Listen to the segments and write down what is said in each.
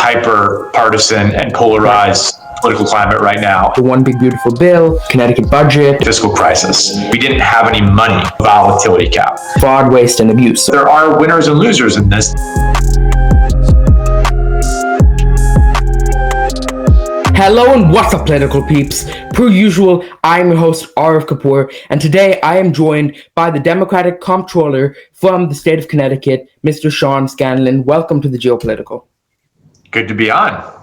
hyper partisan and polarized political climate right now. The one big beautiful bill, Connecticut budget, fiscal crisis. We didn't have any money, volatility cap, fraud, waste, and abuse. There are winners and losers in this. Hello and what's up, political peeps? Per usual, I'm your host, Arav Kapoor, and today I am joined by the Democratic Comptroller from the state of Connecticut, Mr. Sean Scanlon. Welcome to the GeoPolitical. Good to be on.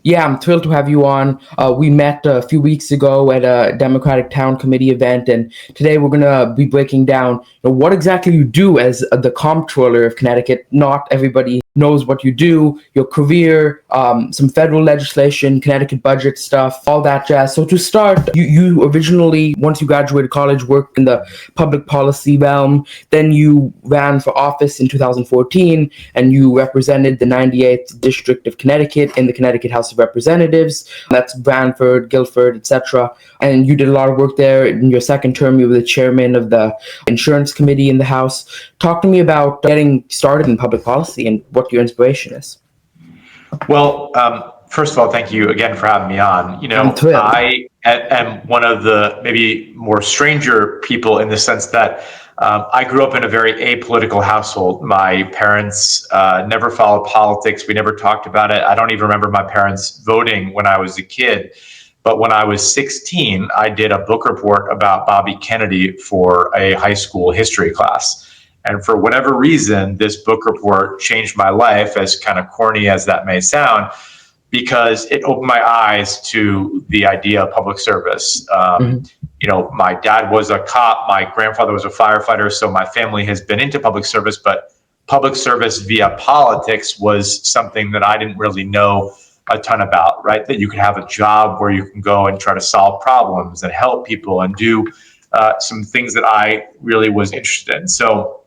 Yeah, I'm thrilled to have you on. We met a few weeks ago at a Democratic Town Committee event, and today we're going to be breaking down what exactly you do as the Comptroller of Connecticut. Not everybody knows what you do, your career, some federal legislation, Connecticut budget stuff, all that jazz. So to start, you originally, once you graduated college, worked in the public policy realm. Then you ran for office in 2014, and you represented the 98th District of Connecticut in the Connecticut House of Representatives. That's Branford, Guilford, etc. And you did a lot of work there. In your second term, you were the chairman of the Insurance Committee in the House. Talk to me about getting started in public policy and what your inspiration is. Well, first of all, thank you again for having me on. I am one of the maybe more stranger people in the sense that I grew up in a very apolitical household. My parents never followed politics. We never talked about it. I don't even remember my parents voting when I was a kid. But when I was 16, I did a book report about Bobby Kennedy for a high school history class. And for whatever reason, this book report changed my life, as kind of corny as that may sound, because it opened my eyes to the idea of public service. My dad was a cop, my grandfather was a firefighter, so my family has been into public service, but public service via politics was something that I didn't really know a ton about, right? That you could have a job where you can go and try to solve problems and help people and do some things that I really was interested in. So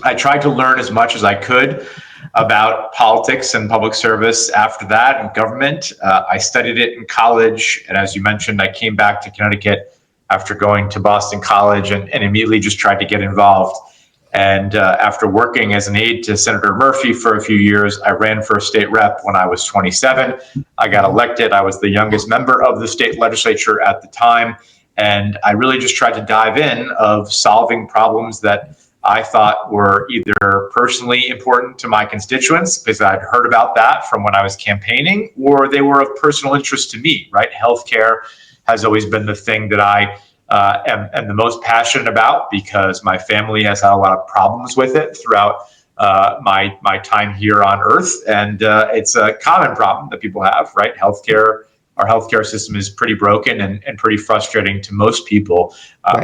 I tried to learn as much as I could about politics and public service after that and government. I studied it in college. And as you mentioned, I came back to Connecticut after going to Boston College and immediately just tried to get involved. And after working as an aide to Senator Murphy for a few years, I ran for a state rep when I was 27. I got elected. I was the youngest member of the state legislature at the time. And I really just tried to dive in of solving problems that I thought were either personally important to my constituents, because I'd heard about that from when I was campaigning, or they were of personal interest to me, right? Healthcare has always been the thing that I am the most passionate about, because my family has had a lot of problems with it throughout my time here on Earth. And it's a common problem that people have, right? Our healthcare system is pretty broken and pretty frustrating to most people,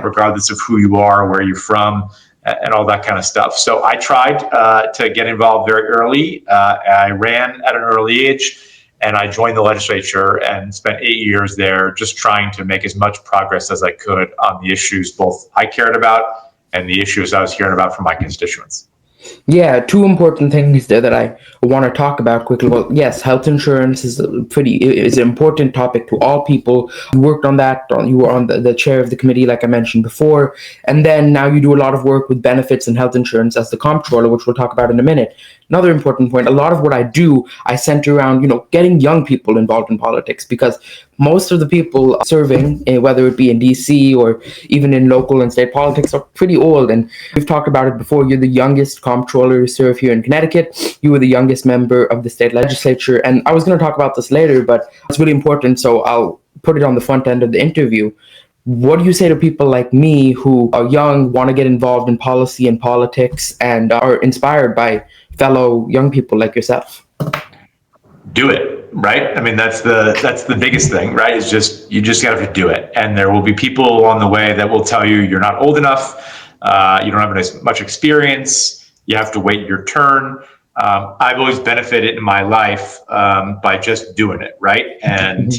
regardless of who you are, where you're from, and all that kind of stuff. So I tried to get involved very early. I ran at an early age, and I joined the legislature and spent 8 years there just trying to make as much progress as I could on the issues both I cared about and the issues I was hearing about from my constituents. Yeah, two important things there that I want to talk about quickly. Well, yes, health insurance is an important topic to all people. You worked on that. You were on the chair of the committee, like I mentioned before. And then now you do a lot of work with benefits and health insurance as the comptroller, which we'll talk about in a minute. Another important point, a lot of what I do, I center around, getting young people involved in politics, because most of the people serving, whether it be in DC or even in local and state politics, are pretty old. And we've talked about it before. You're the youngest comptroller to serve here in Connecticut. You were the youngest member of the state legislature. And I was going to talk about this later, but it's really important, so I'll put it on the front end of the interview. What do you say to people like me who are young, want to get involved in policy and politics, and are inspired by fellow young people like yourself? Do it, right? I mean, that's the biggest thing, right? It's just, you just got to do it. And there will be people along the way that will tell you you're not old enough, you don't have as much experience, you have to wait your turn. I've always benefited in my life by just doing it, right? And,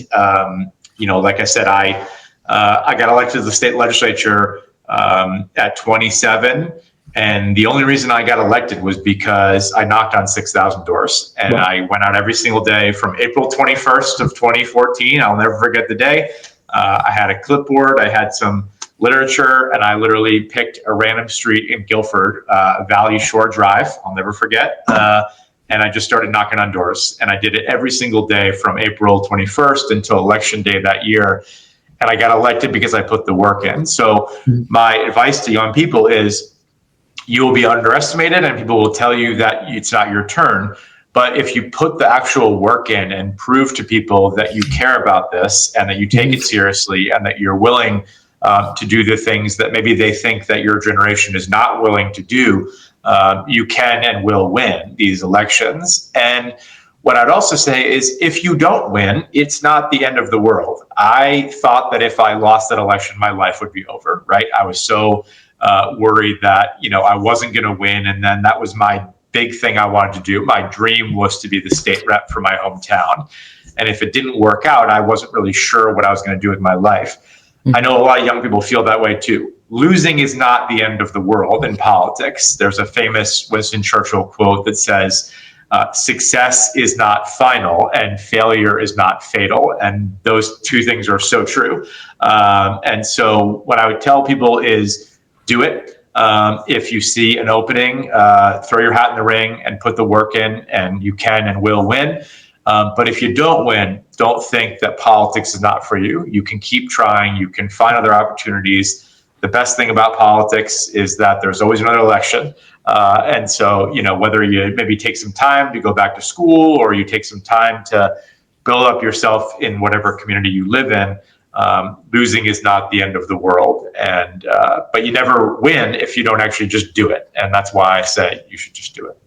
like I said, I got elected to the state legislature at 27. And the only reason I got elected was because I knocked on 6,000 doors. And I went out every single day from April 21st of 2014. I'll never forget the day. I had a clipboard, I had some literature, and I literally picked a random street in Guilford, Valley Shore Drive, I'll never forget, and I just started knocking on doors. And I did it every single day from April 21st until election day that year. And I got elected because I put the work in. So my advice to young people is, you will be underestimated and people will tell you that it's not your turn. But if you put the actual work in and prove to people that you care about this and that you take it seriously and that you're willing to do the things that maybe they think that your generation is not willing to do, you can and will win these elections. And what I'd also say is, if you don't win, it's not the end of the world. I thought that if I lost that election, my life would be over, right? I was so worried that, I wasn't going to win. And then that was my big thing I wanted to do. My dream was to be the state rep for my hometown. And if it didn't work out, I wasn't really sure what I was going to do with my life. I know a lot of young people feel that way too. Losing is not the end of the world in politics. There's a famous Winston Churchill quote that says, success is not final and failure is not fatal. And those two things are so true. And so what I would tell people is, do it. If you see an opening, throw your hat in the ring and put the work in, and you can and will win. But if you don't win, don't think that politics is not for you. You can keep trying. You can find other opportunities. The best thing about politics is that there's always another election. And so, whether you maybe take some time to go back to school or you take some time to build up yourself in whatever community you live in, losing is not the end of the world. And but you never win if you don't actually just do it. And that's why I say you should just do it.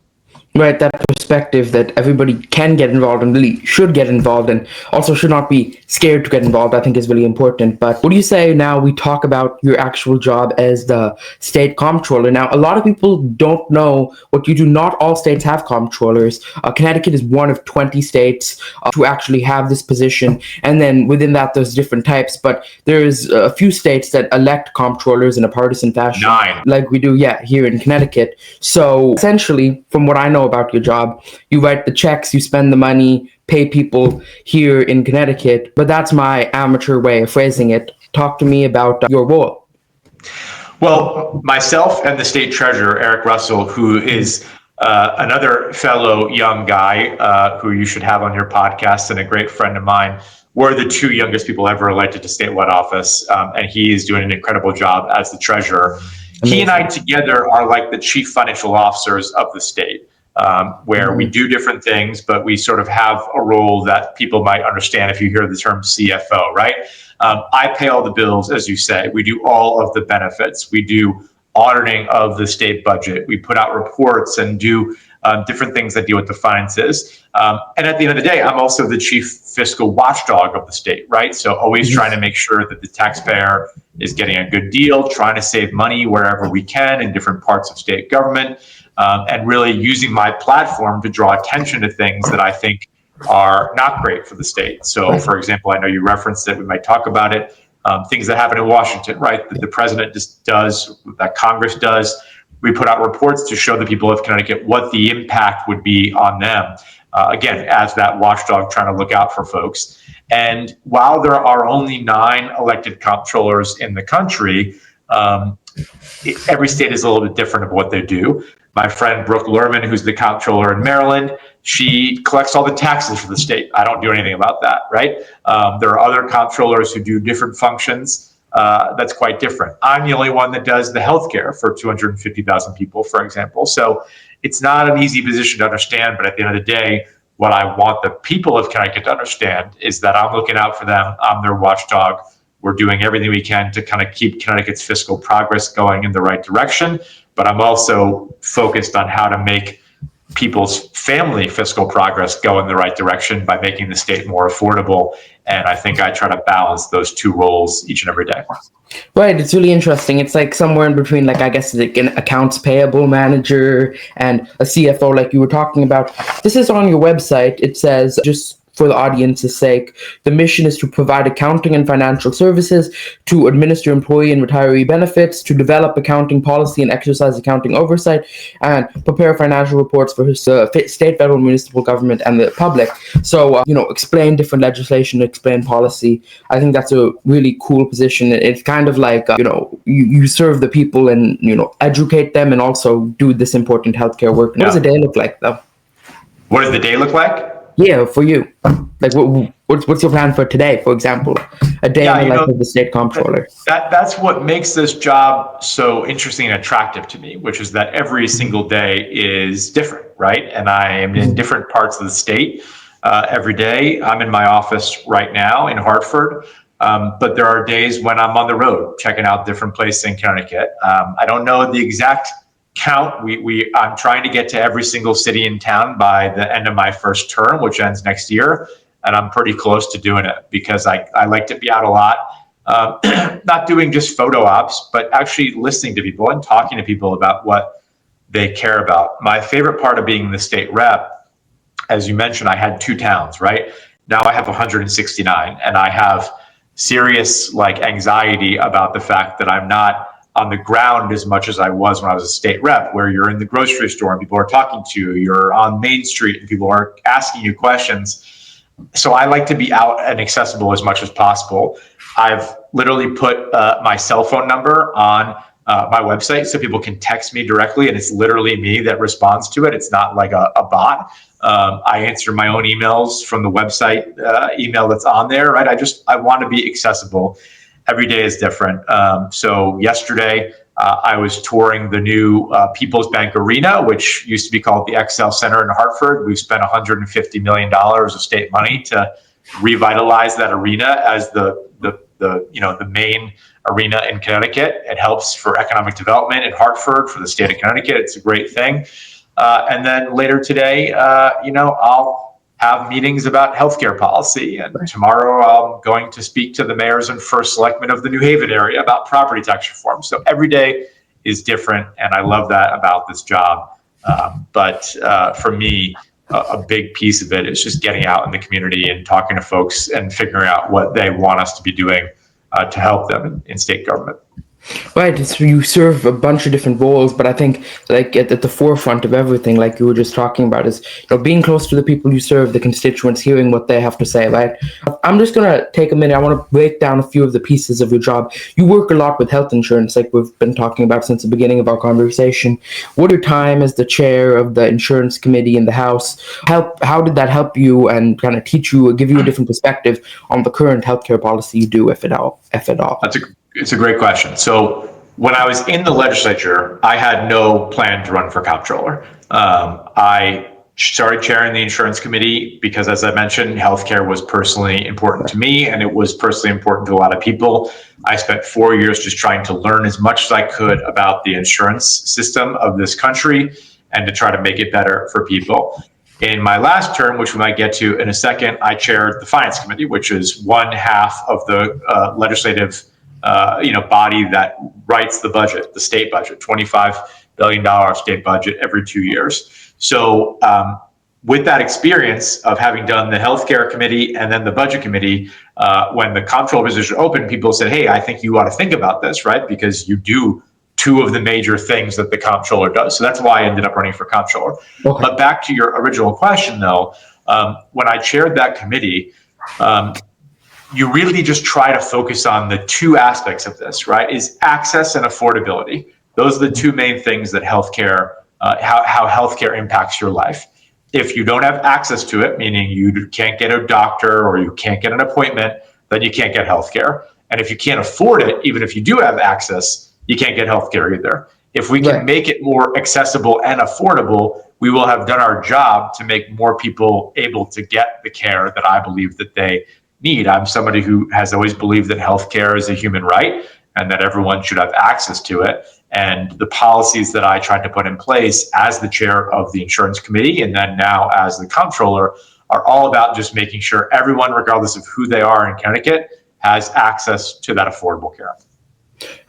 Right, that perspective that everybody can get involved and really should get involved and also should not be scared to get involved, I think is really important. But what do you say now we talk about your actual job as the State Comptroller? Now, a lot of people don't know what you do. Not all states have comptrollers. Connecticut is one of 20 states to actually have this position. And then within that, there's different types. But there's a few states that elect comptrollers in a partisan fashion. 9. Like we do, here in Connecticut. So essentially, from what I know about your job, you write the checks, you spend the money, pay people here in Connecticut, but that's my amateur way of phrasing it. Talk to me about your role. Well, myself and the state treasurer, Eric Russell, who is another fellow young guy who you should have on your podcast and a great friend of mine, we're the 2 youngest people ever elected to statewide office, and he is doing an incredible job as the treasurer. Amazing. He and I together are like the chief financial officers of the state. Where we do different things, but we sort of have a role that people might understand if you hear the term CFO, right? I pay all the bills, as you say. We do all of the benefits. We do auditing of the state budget. We put out reports and do different things that deal with the finances. And at the end of the day, I'm also the chief fiscal watchdog of the state, right? So always trying to make sure that the taxpayer is getting a good deal, trying to save money wherever we can in different parts of state government. And really using my platform to draw attention to things that I think are not great for the state. So, for example, I know you referenced it, we might talk about it, things that happen in Washington, right? That the president just does, that Congress does. We put out reports to show the people of Connecticut what the impact would be on them. Again, as that watchdog trying to look out for folks. And while there are only 9 elected comptrollers in the country, every state is a little bit different of what they do. My friend Brooke Lerman, who's the comptroller in Maryland, she collects all the taxes for the state. I don't do anything about that, right? There are other comptrollers who do different functions. That's quite different. I'm the only one that does the healthcare for 250,000 people, for example. So it's not an easy position to understand, but at the end of the day, what I want the people of Connecticut to understand is that I'm looking out for them. I'm their watchdog. We're doing everything we can to kind of keep Connecticut's fiscal progress going in the right direction. But I'm also focused on how to make people's family fiscal progress go in the right direction by making the state more affordable. And I think I try to balance those 2 roles each and every day. Right. It's really interesting. It's like somewhere in between, like, I guess, like an accounts payable manager and a CFO, like you were talking about. This is on your website. It says, just for the audience's sake, the mission is to provide accounting and financial services, to administer employee and retiree benefits, to develop accounting policy and exercise accounting oversight, and prepare financial reports for his state, federal, municipal government, and the public. So, explain different legislation, explain policy. I think that's a really cool position. It's kind of like, you serve the people and, educate them and also do this important healthcare work. What does a day look like, though? What does the day look like? Yeah, for you. Like, what's your plan for today, for example? A day in the life of the State Comptroller. That's what makes this job so interesting and attractive to me, which is that every single day is different, right? And I am in different parts of the state every day. I'm in my office right now in Hartford, but there are days when I'm on the road checking out different places in Connecticut. I don't know the exact count. I'm trying to get to every single city in town by the end of my first term, which ends next year. And I'm pretty close to doing it because I like to be out a lot, not doing just photo ops, but actually listening to people and talking to people about what they care about. My favorite part of being the state rep, as you mentioned, I had 2 towns, right? Now I have 169, and I have serious anxiety about the fact that I'm not on the ground as much as I was when I was a state rep, where you're in the grocery store and people are talking to you, you're on Main Street and people are asking you questions. So I like to be out and accessible as much as possible. I've literally put my cell phone number on my website so people can text me directly, and it's literally me that responds to it. It's not like a bot. I answer my own emails from the website email that's on there, right? I want to be accessible. Every day is different. So yesterday, I was touring the new People's Bank Arena, which used to be called the XL Center in Hartford. We've spent $150 million of state money to revitalize that arena as the main arena in Connecticut. It helps for economic development in Hartford, for the state of Connecticut. It's a great thing. And then later today, I'll have meetings about healthcare policy. And tomorrow I'm going to speak to the mayors and first selectmen of the New Haven area about property tax reform. So every day is different, and I love that about this job. But for me, a big piece of it is just getting out in the community and talking to folks and figuring out what they want us to be doing to help them in state government. Right, so you serve a bunch of different roles, but I think at the forefront of everything, like you were just talking about, is being close to the people you serve, the constituents, hearing what they have to say, right? I'm just going to take a minute. I want to break down a few of the pieces of your job. You work a lot with health insurance, like we've been talking about since the beginning of our conversation. What your time as the chair of the insurance committee in the House, how did that help you and kind of teach you or give you a different perspective on the current healthcare policy you do, if at all? It's a great question. So when I was in the legislature, I had no plan to run for comptroller. I started chairing the insurance committee because, as I mentioned, healthcare was personally important to me, and it was personally important to a lot of people. I spent 4 years just trying to learn as much as I could about the insurance system of this country and to try to make it better for people. In my last term, which we might get to in a second, I chaired the finance committee, which is one half of the legislative body that writes the budget, the state budget, $25 billion state budget every 2 years. So with that experience of having done the healthcare committee and then the budget committee, when the comptroller position opened, people said, hey, I think you ought to think about this, right? Because you do 2 of the major things that the comptroller does. So that's why I ended up running for comptroller. Okay. But back to your original question, though, when I chaired that committee, you really just try to focus on the 2 aspects of this, right? Is access and affordability. Those are the 2 main things that healthcare, how healthcare impacts your life. If you don't have access to it, meaning you can't get a doctor or you can't get an appointment, then you can't get healthcare. And if you can't afford it, even if you do have access, you can't get healthcare either. If we can make it more accessible and affordable, we will have done our job to make more people able to get the care that I believe that they need. I'm somebody who has always believed that healthcare is a human right and that everyone should have access to it. And the policies that I tried to put in place as the chair of the insurance committee and then now as the comptroller are all about just making sure everyone, regardless of who they are in Connecticut, has access to that affordable care.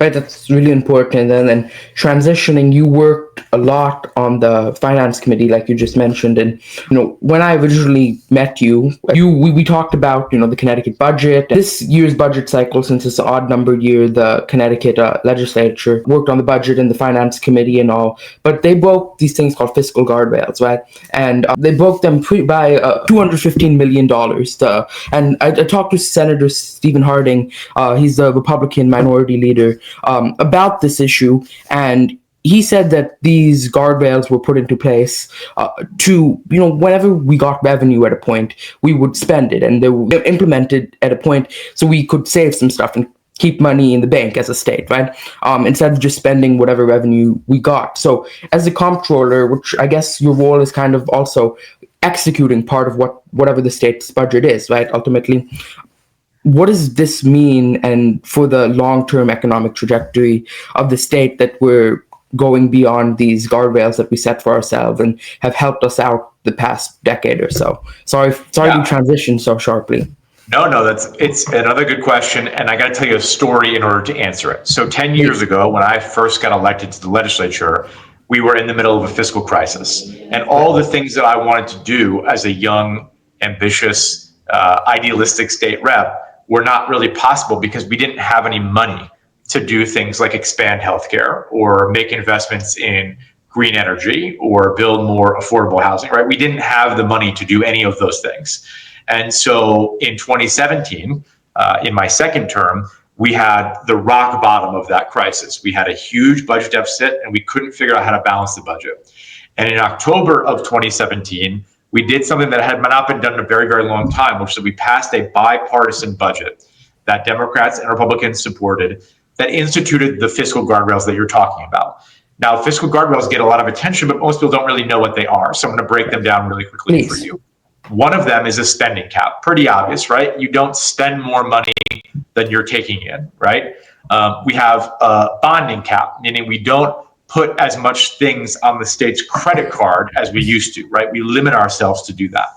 Right, that's really important. And then transitioning, you worked a lot on the finance committee, like you just mentioned. And when I originally met you, we talked about the Connecticut budget. This year's budget cycle, since it's an odd number year, the Connecticut legislature worked on the budget and the finance committee and all. But they broke these things called fiscal guardrails, right? And they broke them by $215 million. And I talked to Senator Stephen Harding. He's the Republican minority leader. About this issue, and he said that these guardrails were put into place to, whenever we got revenue at a point, we would spend it, and they were implemented at a point so we could save some stuff and keep money in the bank as a state, right? Instead of just spending whatever revenue we got. So as a comptroller, which I guess your role is kind of also executing part of whatever the state's budget is, right? Ultimately, what does this mean and for the long-term economic trajectory of the state that we're going beyond these guardrails that we set for ourselves and have helped us out the past decade or so? Sorry to transition so sharply. No, it's another good question, and I got to tell you a story in order to answer it. So 10 years ago, when I first got elected to the legislature, we were in the middle of a fiscal crisis, and all the things that I wanted to do as a young, ambitious, idealistic state rep were not really possible because we didn't have any money to do things like expand healthcare or make investments in green energy or build more affordable housing, right? We didn't have the money to do any of those things. And so in 2017, in my second term, we had the rock bottom of that crisis. We had a huge budget deficit and we couldn't figure out how to balance the budget. And in October of 2017, we did something that had not been done in a very, very long time, which is that we passed a bipartisan budget that Democrats and Republicans supported that instituted the fiscal guardrails that you're talking about. Now, fiscal guardrails get a lot of attention, but most people don't really know what they are. So I'm going to break them down really quickly for you. One of them is a spending cap. Pretty obvious, right? You don't spend more money than you're taking in, right? We have a bonding cap, meaning we don't put as much things on the state's credit card as we used to, right? We limit ourselves to do that.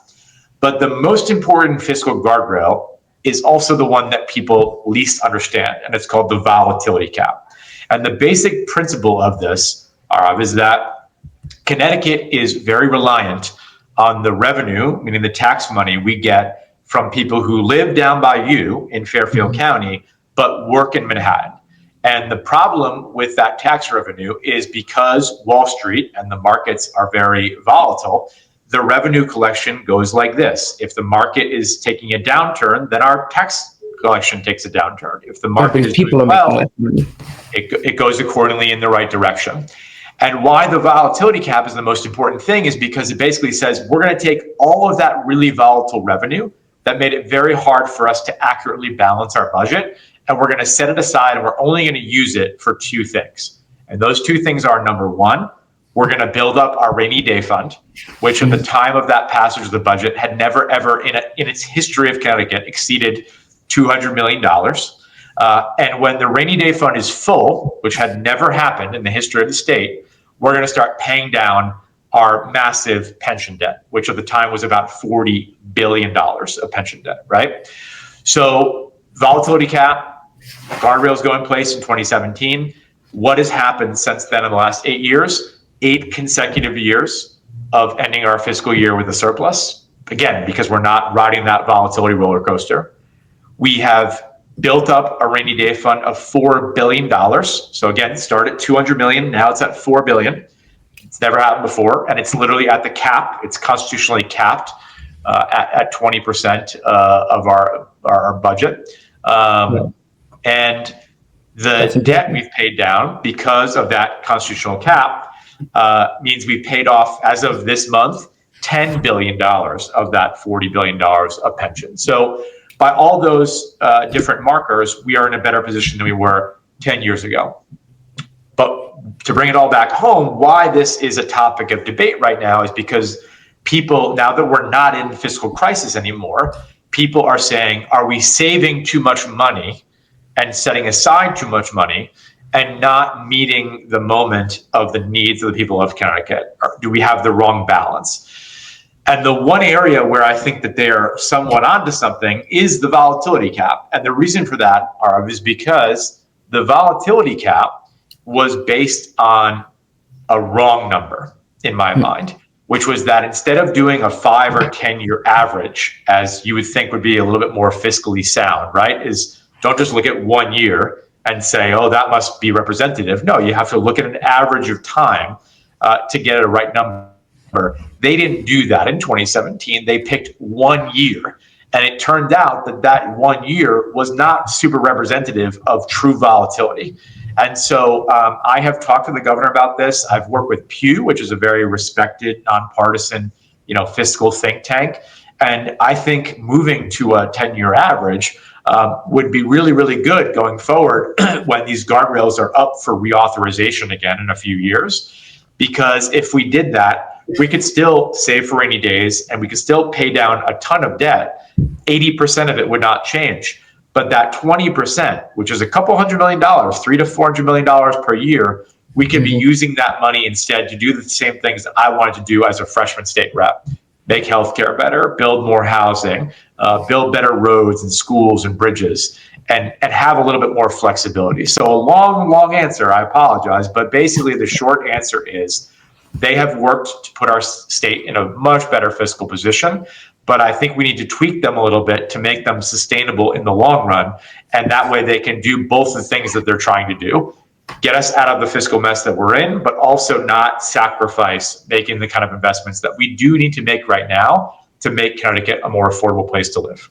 But the most important fiscal guardrail is also the one that people least understand, and it's called the volatility cap. And the basic principle of this, Arav, is that Connecticut is very reliant on the revenue, meaning the tax money we get from people who live down by you in Fairfield County, but work in Manhattan. And the problem with that tax revenue is because Wall Street and the markets are very volatile, the revenue collection goes like this. If the market is taking a downturn, then our tax collection takes a downturn. If the market is doing well, it goes accordingly in the right direction. And why the volatility cap is the most important thing is because it basically says we're going to take all of that really volatile revenue that made it very hard for us to accurately balance our budget, and we're going to set it aside and we're only going to use it for two things. And those two things are, number one, we're going to build up our rainy day fund, which at the time of that passage of the budget had never, ever in its history of Connecticut exceeded $200 million. And when the rainy day fund is full, which had never happened in the history of the state, we're going to start paying down our massive pension debt, which at the time was about $40 billion of pension debt, right? So volatility cap, guardrails go in place in 2017. What has happened since then in the last 8 years? 8 consecutive years of ending our fiscal year with a surplus. Again, because we're not riding that volatility roller coaster. We have built up a rainy day fund of $4 billion. So again, started at $200 million, now it's at $4 billion. It's never happened before, and it's literally at the cap. It's constitutionally capped at 20% of our budget. And the debt we've paid down because of that constitutional cap means we paid off, as of this month, $10 billion of that $40 billion of pension. So by all those different markers, we are in a better position than we were 10 years ago. But to bring it all back home, why this is a topic of debate right now is because people, now that we're not in fiscal crisis anymore, people are saying, are we saving too much money and setting aside too much money and not meeting the moment of the needs of the people of Connecticut? Or do we have the wrong balance? And the one area where I think that they're somewhat onto something is the volatility cap. And the reason for that, Arav, is because the volatility cap was based on a wrong number in my mind, which was that instead of doing a 5 or 10 year average, as you would think would be a little bit more fiscally sound, right? Is don't just look at 1 year and say, oh, that must be representative. No, you have to look at an average of time to get a right number. They didn't do that in 2017. They picked 1 year. And it turned out that that 1 year was not super representative of true volatility. And so I have talked to the governor about this. I've worked with Pew, which is a very respected, nonpartisan, fiscal think tank. And I think moving to a 10-year average would be really, really good going forward when these guardrails are up for reauthorization again in a few years. Because if we did that, we could still save for rainy days and we could still pay down a ton of debt. 80% of it would not change. But that 20%, which is a couple $100 million, $300 to $400 million per year, we could be using that money instead to do the same things that I wanted to do as a freshman state rep. Make healthcare better, build more housing, build better roads and schools and bridges, and have a little bit more flexibility. So a long answer, I apologize, but basically the short answer is they have worked to put our state in a much better fiscal position, but I think we need to tweak them a little bit to make them sustainable in the long run, and that way they can do both the things that they're trying to do. Get us out of the fiscal mess that we're in, but also not sacrifice making the kind of investments that we do need to make right now to make Connecticut a more affordable place to live.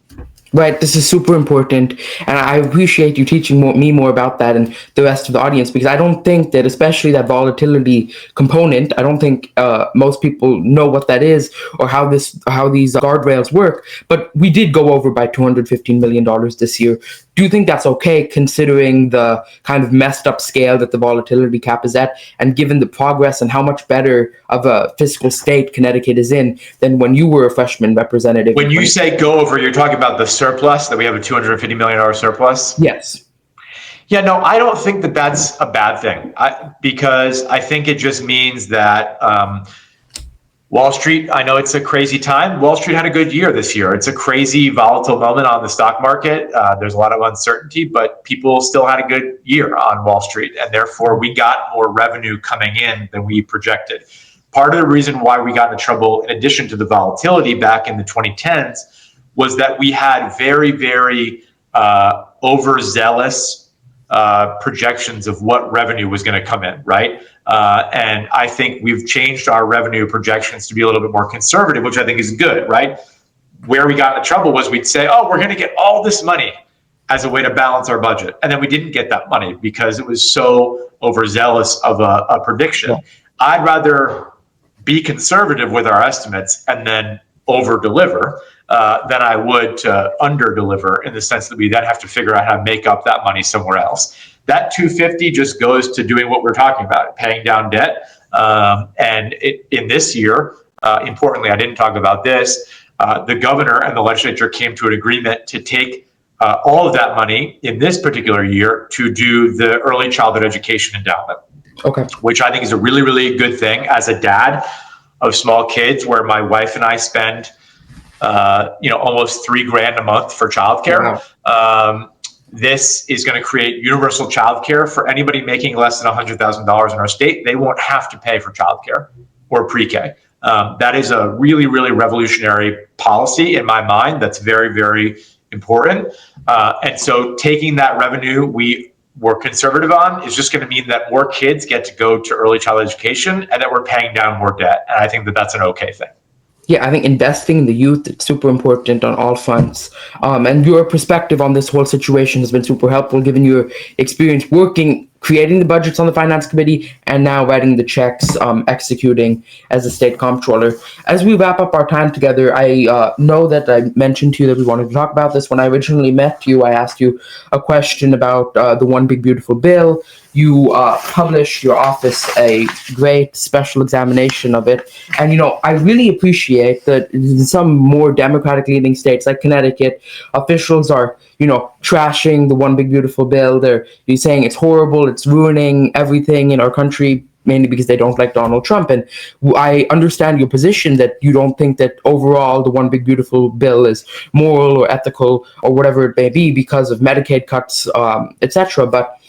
Right, this is super important, and I appreciate you teaching me more about that and the rest of the audience, because I don't think that, especially that volatility component, I don't think most people know what that is or how these guardrails work. But we did go over by $215 million this year. Do you think that's okay, considering the kind of messed up scale that the volatility cap is at, and given the progress and how much better of a fiscal state Connecticut is in than when you were a freshman representative? When you say go over, you're talking about the surplus, that we have a $250 million surplus? Yes. Yeah, no, I don't think that that's a bad thing, because I think it just means that Wall Street, I know it's a crazy time. Wall Street had a good year this year. It's a crazy, volatile moment on the stock market. There's a lot of uncertainty, but people still had a good year on Wall Street, and therefore we got more revenue coming in than we projected. Part of the reason why we got into trouble, in addition to the volatility back in the 2010s, was that we had very, very overzealous projections of what revenue was going to come in, right? And I think we've changed our revenue projections to be a little bit more conservative, which I think is good, right? Where we got into trouble was we'd say, oh, we're going to get all this money as a way to balance our budget. And then we didn't get that money because it was so overzealous of a prediction. Yeah. I'd rather be conservative with our estimates and then over deliver than I would to under deliver, in the sense that we then have to figure out how to make up that money somewhere else. That 250 just goes to doing what we're talking about, paying down debt. And in this year, importantly, I didn't talk about this, the governor and the legislature came to an agreement to take all of that money in this particular year to do the early childhood education endowment. Okay. Which I think is a really, really good thing as a dad of small kids, where my wife and I spend almost $3,000 a month for childcare. Wow. This is going to create universal childcare for anybody making less than $100,000 in our state. They won't have to pay for childcare or pre-K. That is a really, really revolutionary policy in my mind. That's very, very important. And so taking that revenue we're conservative on is just going to mean that more kids get to go to early childhood education and that we're paying down more debt. And I think that that's an okay thing. Yeah, I think investing in the youth is super important on all fronts. And your perspective on this whole situation has been super helpful, given your experience creating the budgets on the finance committee and now writing the checks, executing as a state comptroller. As we wrap up our time together, I know that I mentioned to you that we wanted to talk about this. When I originally met you, I asked you a question about the One Big Beautiful Bill. You published, your office, a great special examination of it. And, I really appreciate that in some more democratic leaning states like Connecticut, officials are, trashing the One Big Beautiful Bill. They're saying it's horrible, it's ruining everything in our country, mainly because they don't like Donald Trump. And I understand your position that you don't think that overall the One Big Beautiful Bill is moral or ethical or whatever it may be because of Medicaid cuts, etc. But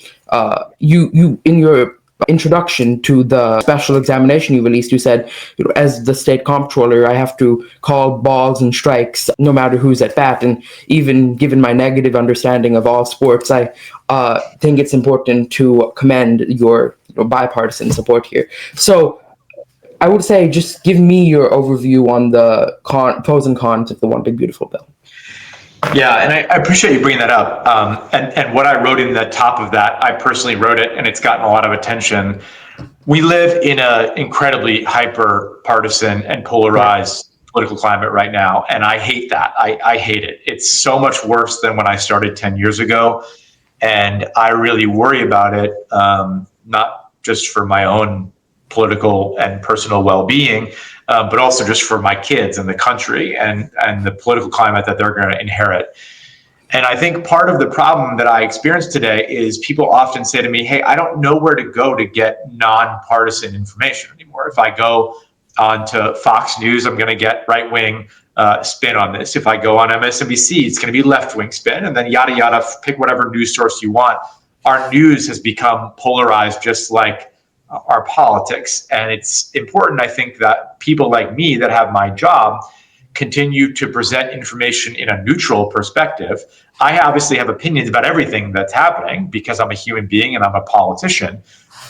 you in your introduction to the special examination you released, you said, as the state comptroller, I have to call balls and strikes no matter who's at bat. And even given my negative understanding of all sports, I think it's important to commend your bipartisan support here. So I would say, just give me your overview on the pros and cons of the One Big Beautiful Bill. Yeah, and I appreciate you bringing that up. And what I wrote in the top of that, I personally wrote it, and it's gotten a lot of attention. We live in an incredibly hyper partisan and polarized political climate right now, and I hate that. I hate it. It's so much worse than when I started 10 years ago, and I really worry about it, not just for my own political and personal well-being, but also just for my kids and the country and the political climate that they're going to inherit. And I think part of the problem that I experience today is people often say to me, hey, I don't know where to go to get nonpartisan information anymore. If I go onto Fox News, I'm going to get right-wing spin on this. If I go on MSNBC, it's going to be left-wing spin, and then yada, yada, pick whatever news source you want. Our news has become polarized just like our politics. And it's important, I think, that people like me that have my job continue to present information in a neutral perspective. I obviously have opinions about everything that's happening because I'm a human being and I'm a politician.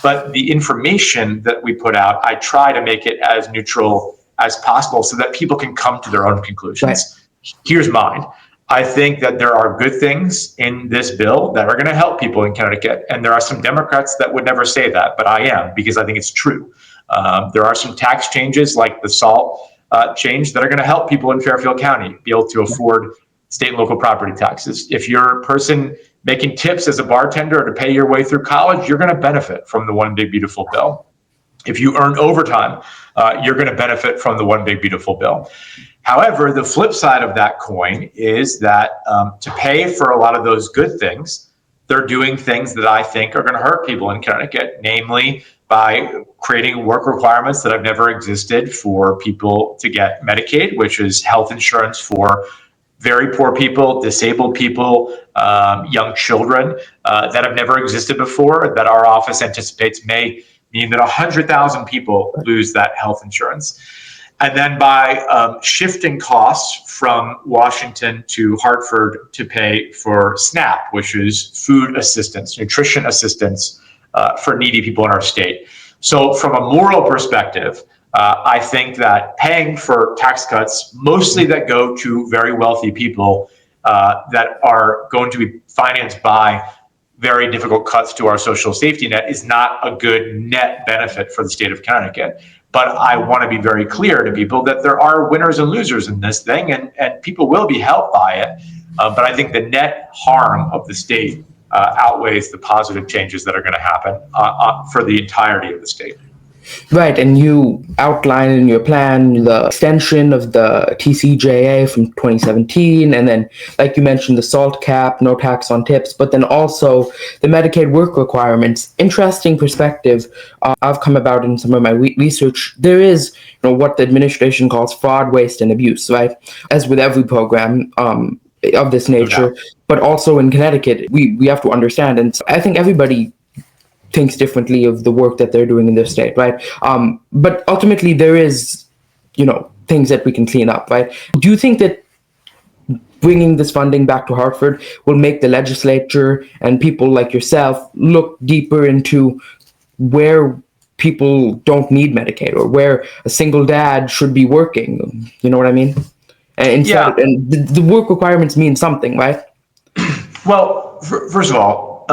But the information that we put out, I try to make it as neutral as possible so that people can come to their own conclusions. Right. Here's mine. I think that there are good things in this bill that are going to help people in Connecticut. And there are some Democrats that would never say that, but I am, because I think it's true. There are some tax changes like the SALT change that are going to help people in Fairfield County be able to afford state and local property taxes. If you're a person making tips as a bartender to pay your way through college, you're going to benefit from the One Big Beautiful Bill. If you earn overtime, you're going to benefit from the One Big Beautiful Bill. However, the flip side of that coin is that to pay for a lot of those good things, they're doing things that I think are going to hurt people in Connecticut, namely by creating work requirements that have never existed for people to get Medicaid, which is health insurance for very poor people, disabled people, young children that have never existed before, that our office anticipates may mean that 100,000 people lose that health insurance. And then by shifting costs from Washington to Hartford to pay for SNAP, which is food assistance, nutrition assistance for needy people in our state. So from a moral perspective, I think that paying for tax cuts, mostly that go to very wealthy people that are going to be financed by very difficult cuts to our social safety net, is not a good net benefit for the state of Connecticut. But I want to be very clear to people that there are winners and losers in this thing, and people will be helped by it. But I think the net harm of the state outweighs the positive changes that are going to happen for the entirety of the state. Right, and you outline in your plan the extension of the TCJA from 2017, and then, like you mentioned, the SALT cap, no tax on tips, but then also the Medicaid work requirements. Interesting perspective I've come about in some of my research. There is, what the administration calls fraud, waste, and abuse, right? As with every program of this nature, but also in Connecticut, we have to understand, and I think everybody thinks differently of the work that they're doing in their state, right? But ultimately, there is, things that we can clean up, right? Do you think that bringing this funding back to Hartford will make the legislature and people like yourself look deeper into where people don't need Medicaid or where a single dad should be working? You know what I mean? And the work requirements mean something, right? Well, first of all,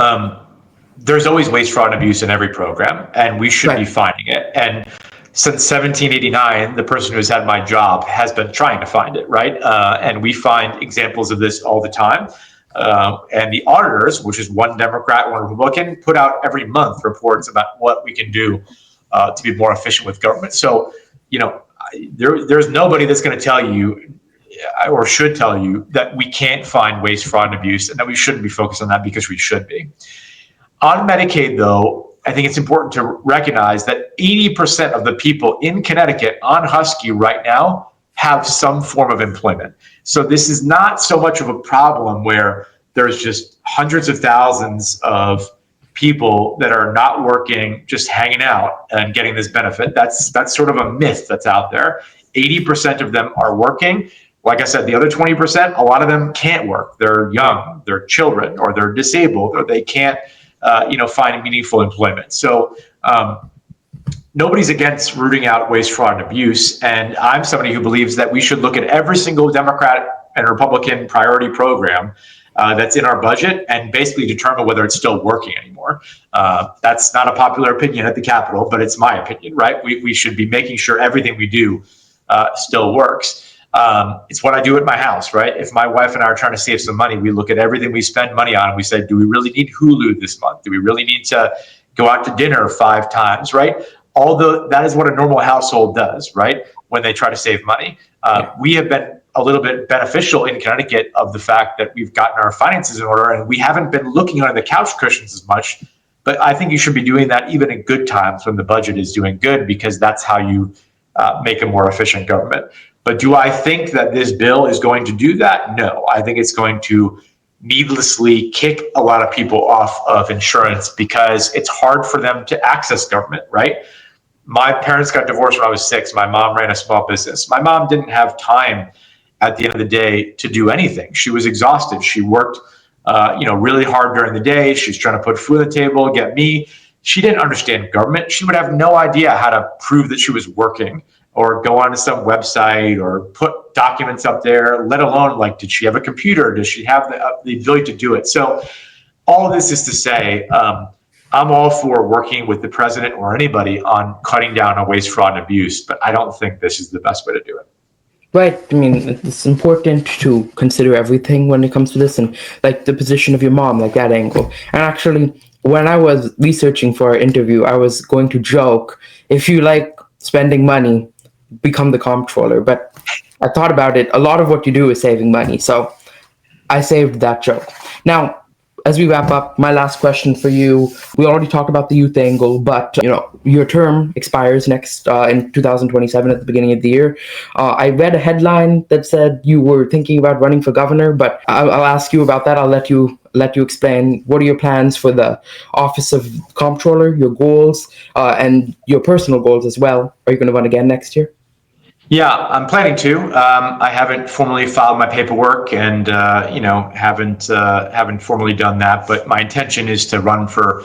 there's always waste, fraud, and abuse in every program, and we should be finding it. And since 1789, the person who's had my job has been trying to find it, right? And we find examples of this all the time. And the auditors, which is one Democrat, one Republican, put out every month reports about what we can do to be more efficient with government. So, there's nobody that's going to tell you or should tell you that we can't find waste, fraud, and abuse, and that we shouldn't be focused on that, because we should be. On Medicaid, though, I think it's important to recognize that 80% of the people in Connecticut on Husky right now have some form of employment. So this is not so much of a problem where there's just hundreds of thousands of people that are not working, just hanging out and getting this benefit. That's sort of a myth that's out there. 80% of them are working. Like I said, the other 20%, a lot of them can't work. They're young, they're children, or they're disabled, or they can't find meaningful employment. So nobody's against rooting out waste, fraud, and abuse. And I'm somebody who believes that we should look at every single Democratic and Republican priority program that's in our budget and basically determine whether it's still working anymore. That's not a popular opinion at the Capitol, but it's my opinion, right? We should be making sure everything we do still works. It's what I do at my house, right? If my wife and I are trying to save some money, we look at everything we spend money on and we say, do we really need Hulu this month? Do we really need to go out to dinner 5 times, right? Although that is what a normal household does, right? When they try to save money. We have been a little bit beneficial in Connecticut of the fact that we've gotten our finances in order and we haven't been looking under the couch cushions as much. But I think you should be doing that even in good times when the budget is doing good, because that's how you make a more efficient government. But do I think that this bill is going to do that? No, I think it's going to needlessly kick a lot of people off of insurance because it's hard for them to access government, right? My parents got divorced when I was 6. My mom ran a small business. My mom didn't have time at the end of the day to do anything. She was exhausted. She worked, really hard during the day. She's trying to put food on the table, get me. She didn't understand government. She would have no idea how to prove that she was working or go onto some website or put documents up there, let alone did she have a computer? Does she have the ability to do it? So all of this is to say, I'm all for working with the president or anybody on cutting down on waste, fraud, and abuse, but I don't think this is the best way to do it. Right. I mean, it's important to consider everything when it comes to this, and the position of your mom, that angle. And actually, when I was researching for our interview, I was going to joke, if you like spending money, become the comptroller. But I thought about it. A lot of what you do is saving money. So I saved that joke. Now, as we wrap up, my last question for you, we already talked about the youth angle, but your term expires next in 2027 at the beginning of the year. I read a headline that said you were thinking about running for governor, but I'll ask you about that. I'll let you explain what are your plans for the office of comptroller, your goals, and your personal goals as well. Are you going to run again next year? Yeah, I'm planning to. I haven't formally filed my paperwork and, haven't formally done that, but my intention is to run for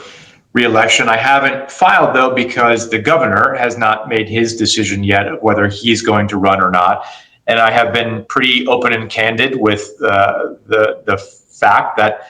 re-election. I haven't filed, though, because the governor has not made his decision yet of whether he's going to run or not. And I have been pretty open and candid with the fact that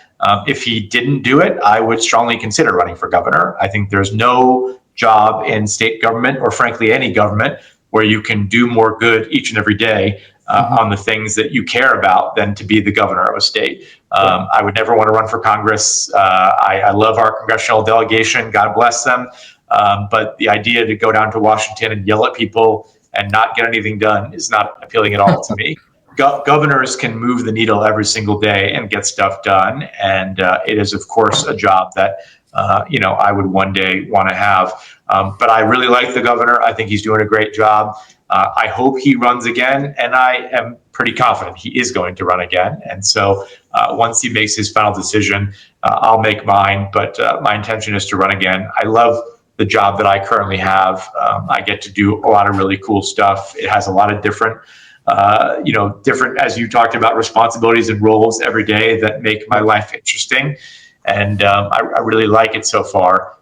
if he didn't do it, I would strongly consider running for governor. I think there's no job in state government, or frankly, any government, where you can do more good each and every day on the things that you care about than to be the governor of a state. I would never want to run for Congress. I love our congressional delegation, God bless them. But the idea to go down to Washington and yell at people and not get anything done is not appealing at all to me. Governors can move the needle every single day and get stuff done. And it is, of course, a job that I would one day want to have. But I really like the governor. I think he's doing a great job. I hope he runs again, and I am pretty confident he is going to run again. And so once he makes his final decision, I'll make mine. But my intention is to run again. I love the job that I currently have. I get to do a lot of really cool stuff. It has a lot of different, as you talked about, responsibilities and roles every day that make my life interesting. And I really like it so far.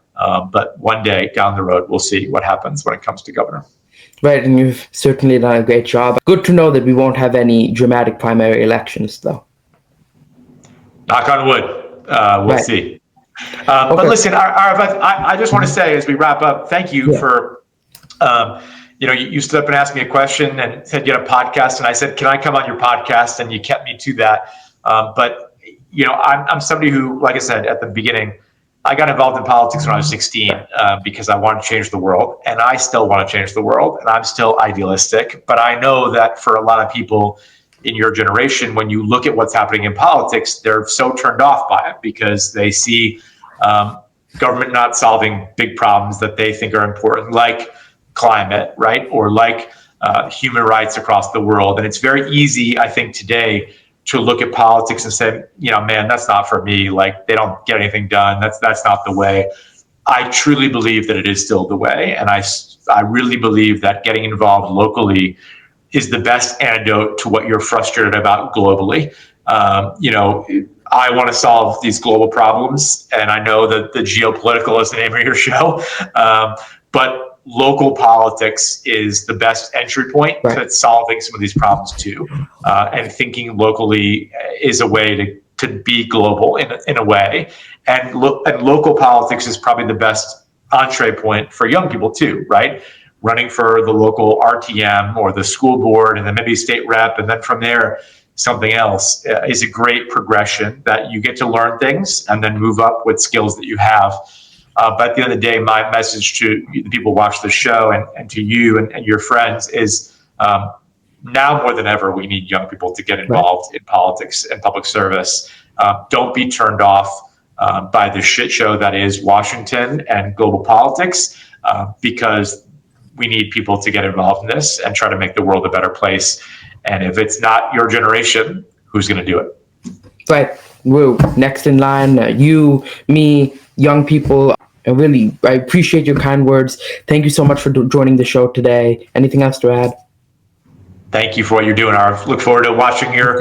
But one day down the road, we'll see what happens when it comes to governor. Right, and you've certainly done a great job. Good to know that we won't have any dramatic primary elections, though. Knock on wood. We'll see. But listen, Arav, I just want to say as we wrap up, thank you for, you stood up and asked me a question and said you had a podcast, and I said, can I come on your podcast? And you kept me to that. But I'm somebody who, like I said at the beginning, I got involved in politics when I was 16 because I wanted to change the world, and I still want to change the world, and I'm still idealistic. But I know that for a lot of people in your generation, when you look at what's happening in politics, they're so turned off by it because they see government not solving big problems that they think are important, like climate, right? Or like human rights across the world. And it's very easy, I think, today to look at politics and say, man, that's not for me. Like, they don't get anything done. That's not the way. I truly believe that it is still the way. And I really believe that getting involved locally is the best antidote to what you're frustrated about globally. I want to solve these global problems. And I know that the GeoPolitical is the name of your show. But local politics is the best entry point to solving some of these problems too. And thinking locally is a way to be global in a way. And local politics is probably the best entree point for young people too, right? Running for the local RTM or the school board, and then maybe state rep, and then from there, something else is a great progression that you get to learn things and then move up with skills that you have. But at the end of the day, my message to the people who watch the show and to you and your friends is now more than ever, we need young people to get involved in politics and public service. Don't be turned off by the shit show that is Washington and global politics, because we need people to get involved in this and try to make the world a better place. And if it's not your generation, who's going to do it? Right. Woo. Next in line, you, me, young people. I appreciate your kind words. Thank you so much for joining the show today. Anything else to add? Thank you for what you're doing, Arav. Look forward to watching your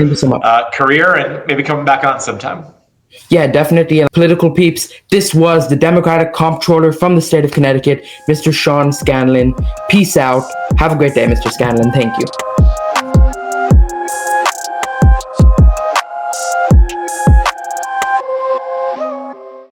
career and maybe coming back on sometime. Yeah, definitely. And political peeps, this was the Democratic Comptroller from the state of Connecticut, Mr. Sean Scanlon. Peace out. Have a great day, Mr. Scanlon. Thank you.